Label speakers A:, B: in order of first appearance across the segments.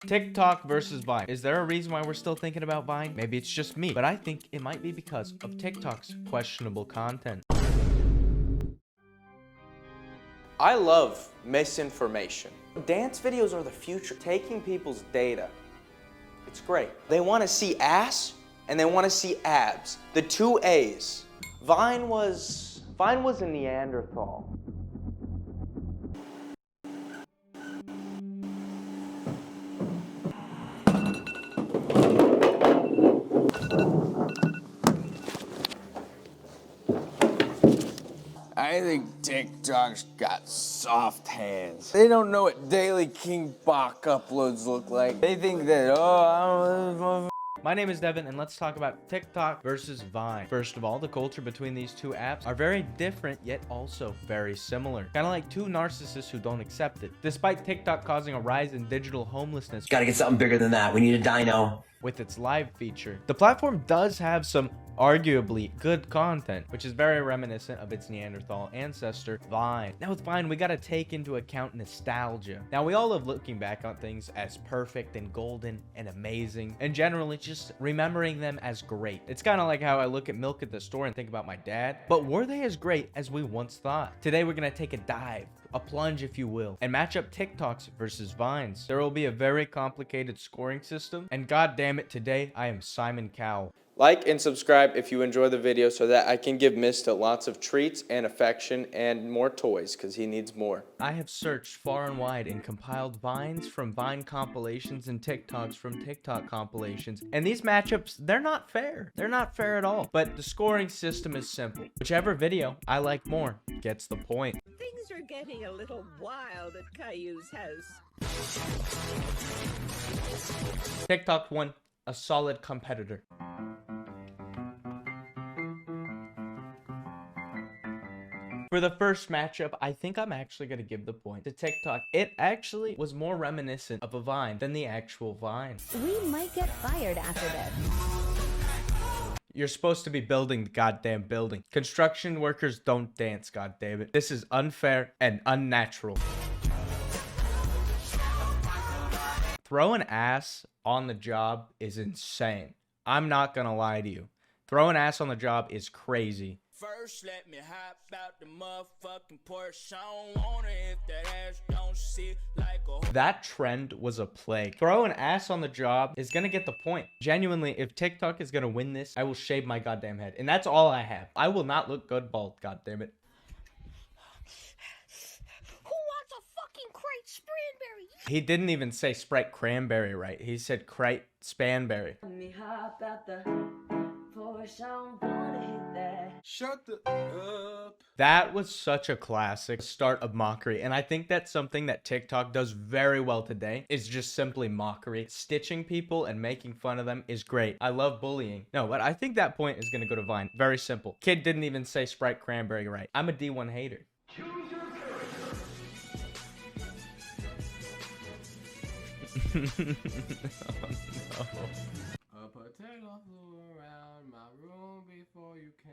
A: TikTok versus Vine. Is there a reason why we're still thinking about Vine? Maybe it's just me, but I think it might be because of TikTok's questionable content.
B: I love misinformation. Dance videos are the future, taking people's data. It's great. They want to see ass and they want to see abs. The two A's. Vine was a Neanderthal.
C: I think TikTok's got soft hands. They don't know what Daily King Bach uploads look like. They think that,
A: My name is Devin, and let's talk about TikTok versus Vine. First of all, the culture between these two apps are very different, yet also very similar. Kind of like two narcissists who don't accept it. Despite TikTok causing a rise in digital homelessness,
D: Gotta get something bigger than that. We need a dino.
A: with its live feature, the platform does have some arguably good content, which is very reminiscent of its Neanderthal ancestor, Vine. Now with Vine, we gotta take into account nostalgia. Now we all love looking back on things as perfect and golden and amazing, and generally just remembering them as great. It's kind of like how I look at milk at the store and think about my dad, but were they as great as we once thought? Today we're gonna take a dive, a plunge if you will, and match up TikToks versus Vines. There will be a very complicated scoring system, and god damn it, today I am Simon Cowell.
B: Like and subscribe if you enjoy the video so that I can give Mista lots of treats and affection and more toys because he needs more.
A: I have searched far and wide and compiled Vines from Vine compilations and TikToks from TikTok compilations. And these matchups, they're not fair. They're not fair at all. But the scoring system is simple. Whichever video I like more gets the point.
E: Things are getting a little wild at Caillou's house.
A: TikTok won, a solid competitor. For the first matchup, I think I'm actually going to give the point to TikTok. It actually was more reminiscent of a Vine than the actual Vine.
F: We might get fired after this.
A: You're supposed to be building the goddamn building. Construction workers don't dance, goddammit. This is unfair and unnatural. Throwing ass on the job is insane. I'm not gonna lie to you. Throwing ass on the job is crazy.
G: First, let me hop out the motherfucking Porsche. I don't want it if that ass don't sit like a...
A: That trend was a plague. Throwing ass on the job is gonna get the point. Genuinely, if TikTok is gonna win this, I will shave my goddamn head. And that's all I have. I will not look good bald, goddammit.
F: Who wants a fucking crate Spranberry?
A: He didn't even say Sprite Cranberry right. He said Crate Spanberry.
C: Shut the up.
A: That was such a classic start of mockery, and I think that's something that TikTok does very well today, is just simply mockery. Stitching people and making fun of them is great. I love bullying. No, but I think that point is gonna go to Vine. Very simple. Kid didn't even say Sprite Cranberry right. I'm a D1 hater.
G: Choose your
A: Oh, no.
C: A potato flew around my room before you came.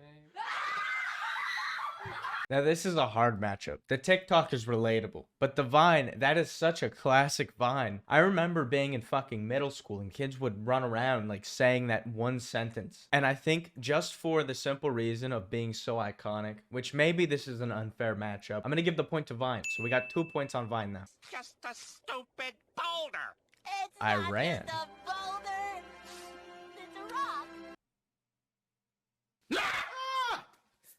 A: Now this is a hard matchup. The TikTok is relatable, but the Vine, that is such a classic Vine. I remember being in fucking middle school and kids would run around like saying that one sentence. And I think just for the simple reason of being so iconic, which maybe this is an unfair matchup, I'm gonna give the point to Vine. So we got 2 points on Vine now.
G: Just a stupid boulder.
F: It's
A: I
F: not
A: ran.
F: just a boulder. It's a rock.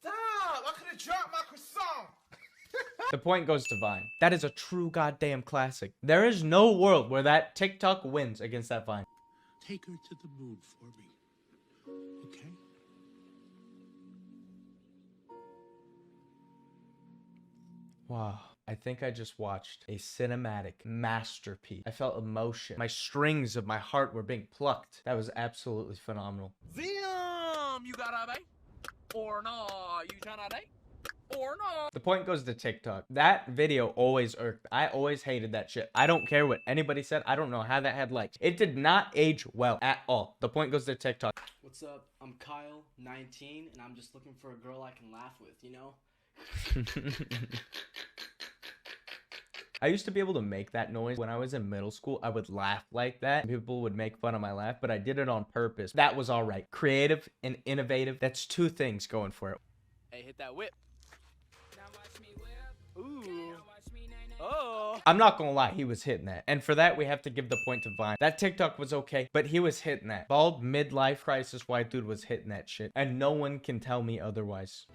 G: Stop! I could have dropped my croissant.
A: The point goes to Vine. That is a true goddamn classic. There is no world where that TikTok wins against that Vine.
H: Take her to the moon for me. Okay?
A: Wow. I think I just watched a cinematic masterpiece. I felt emotion. My strings of my heart were being plucked. That was absolutely phenomenal.
G: Damn! You got a date? Or no? You tryna date? Or no?
A: The point goes to TikTok. That video always irked. I always hated that shit. I don't care what anybody said. I don't know how that had likes. It did not age well at all. The point goes to TikTok.
I: What's up? I'm Kyle, 19, and I'm just looking for a girl I can laugh with, you know?
A: I used to be able to make that noise when I was in middle school. I would laugh like that. People would make fun of my laugh, but I did it on purpose. That was all right. Creative and innovative. That's two things going for it.
J: Hey, hit that whip. Now watch me whip. Ooh. Oh.
A: I'm not gonna lie, he was hitting that. And for that, we have to give the point to Vine. That TikTok was okay, but he was hitting that. Bald midlife crisis white dude was hitting that shit. And no one can tell me otherwise.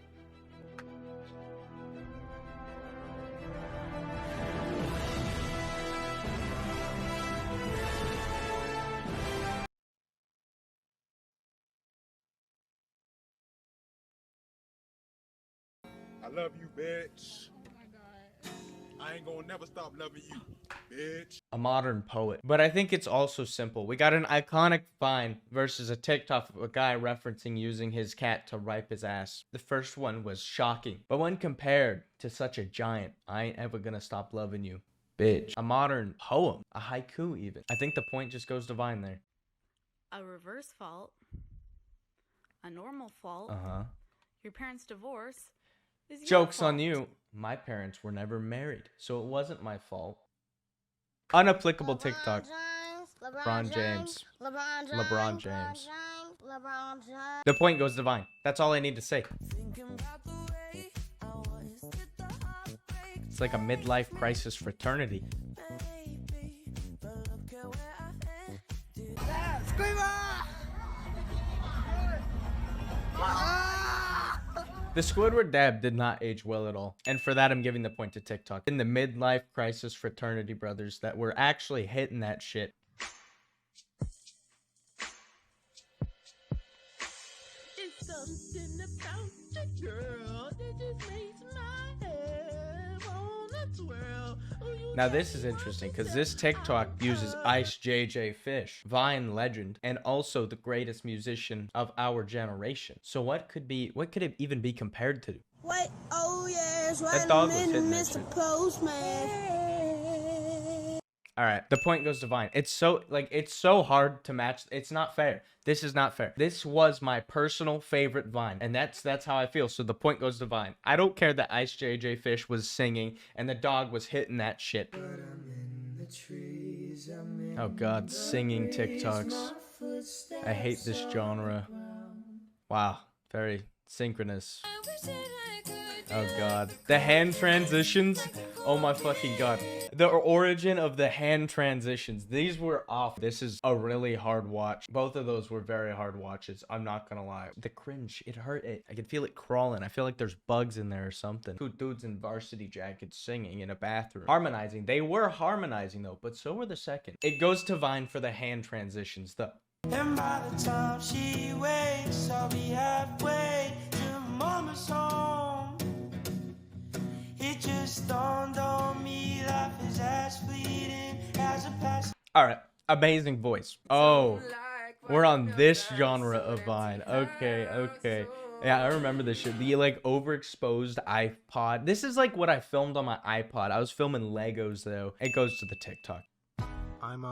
H: I love you, bitch. I ain't gonna never stop loving you, bitch.
A: A modern poet. But I think it's also simple. We got an iconic Vine versus a TikTok of a guy referencing using his cat to wipe his ass. The first one was shocking. But when compared to such a giant, I ain't ever gonna stop loving you, bitch. A modern poem. A haiku even. I think the point just goes to Vine there.
K: A reverse fault. A normal fault.
A: Uh-huh.
K: Your parents' divorce.
A: Joke's on you. My parents were never married, so it wasn't my fault. Unapplicable TikTok. LeBron James. LeBron James. The point goes to Vine. That's all I need to say. It's like a midlife crisis fraternity. The Squidward dab did not age well at all. And for that, I'm giving the point to TikTok. In the midlife crisis fraternity brothers that were actually hitting that shit.
E: It's something about the girl that just makes my head wanna twirl.
A: Now this is interesting because this TikTok uses Ice JJ Fish, Vine legend, and also the greatest musician of our generation. So what could it even be compared to?
F: Wait, oh yes,
A: That dog was hitting that
F: Mr.
A: shit.
F: Postman.
A: All right, the point goes to Vine. It's so hard to match. It's not fair. This is not fair. This was my personal favorite Vine, and that's how I feel. So the point goes to Vine. I don't care that Ice JJ Fish was singing and the dog was hitting that shit. Oh God, singing TikToks. I hate this genre. Wow, very synchronous. Oh God, the hand transitions. Oh my fucking God. The origin of the hand transitions. These were off. This is a really hard watch. Both of those were very hard watches. I'm not gonna lie. The cringe, it hurt it. I could feel it crawling. I feel like there's bugs in there or something. Two dudes in varsity jackets singing in a bathroom. Harmonizing. They were harmonizing though, but so were the second. It goes to Vine for the hand transitions though.
G: And by the time she wakes, I'll be halfway to mama's home. It just dawned on me, life is as fleeting as a pass.
A: All right, amazing voice. Oh, we're on this genre of Vine. Okay. Yeah, I remember this shit. The like overexposed iPod. This is like what I filmed on my iPod. I was filming Legos though. It goes to the TikTok.
L: I'm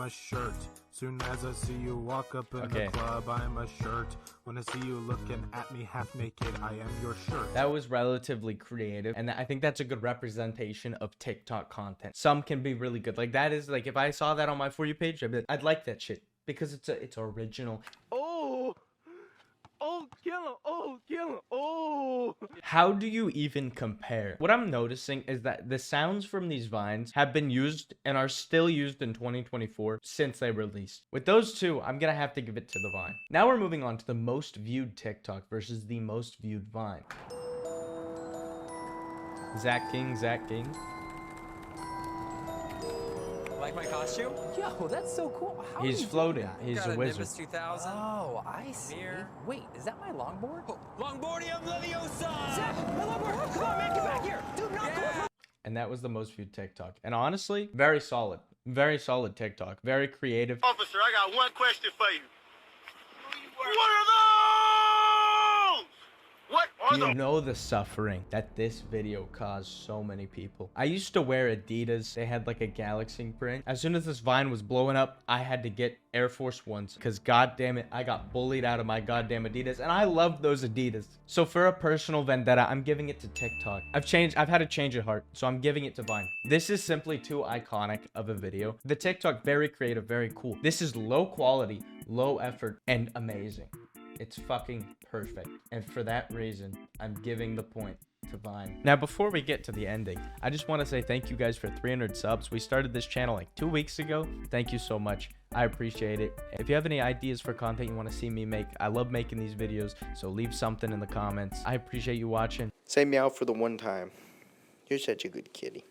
L: a shirt. Soon as I see you walk up in the club, I'm a shirt. When I see you looking at me half naked, I am your shirt.
A: That was relatively creative, and I think that's a good representation of TikTok content. Some can be really good. Like that is like if I saw that on my For You page, I'd like that shit because it's original. Kill him. Oh. How do you even compare? What I'm noticing is that the sounds from these Vines have been used and are still used in 2024 since they released. With those two, I'm gonna have to give it to the Vine. Now we're moving on to the most viewed TikTok versus the most viewed Vine. Zach King.
M: Like my costume? Yo, that's so cool. How
A: He's
M: do you
A: floating.
M: do that?
A: He's
M: Got
A: a wizard.
M: Nimbus 2000. Oh, I see. Wait, is that my longboard? Oh,
G: Longboardium Leviosa!
M: Zach, my longboard! Come on, man, get back here! Dude, not cool.
A: And that was the most viewed TikTok. And honestly, very solid. Very solid TikTok. Very creative.
N: Officer, I got one question for you. What are those? What
A: Do you know the suffering that this video caused so many people? I used to wear Adidas. They had like a galaxy print. As soon as this Vine was blowing up, I had to get Air Force Ones because goddamn it, I got bullied out of my goddamn Adidas, and I love those Adidas. So for a personal vendetta, I'm giving it to TikTok. I've had a change of heart, so I'm giving it to Vine. This is simply too iconic of a video. The TikTok, very creative, very cool. This is low quality, low effort, and amazing. It's fucking perfect. And for that reason, I'm giving the point to Vine. Now, before we get to the ending, I just want to say thank you guys for 300 subs. We started this channel like 2 weeks ago. Thank you so much. I appreciate it. If you have any ideas for content you want to see me make, I love making these videos, so leave something in the comments. I appreciate you watching.
B: Say meow for the one time. You're such a good kitty.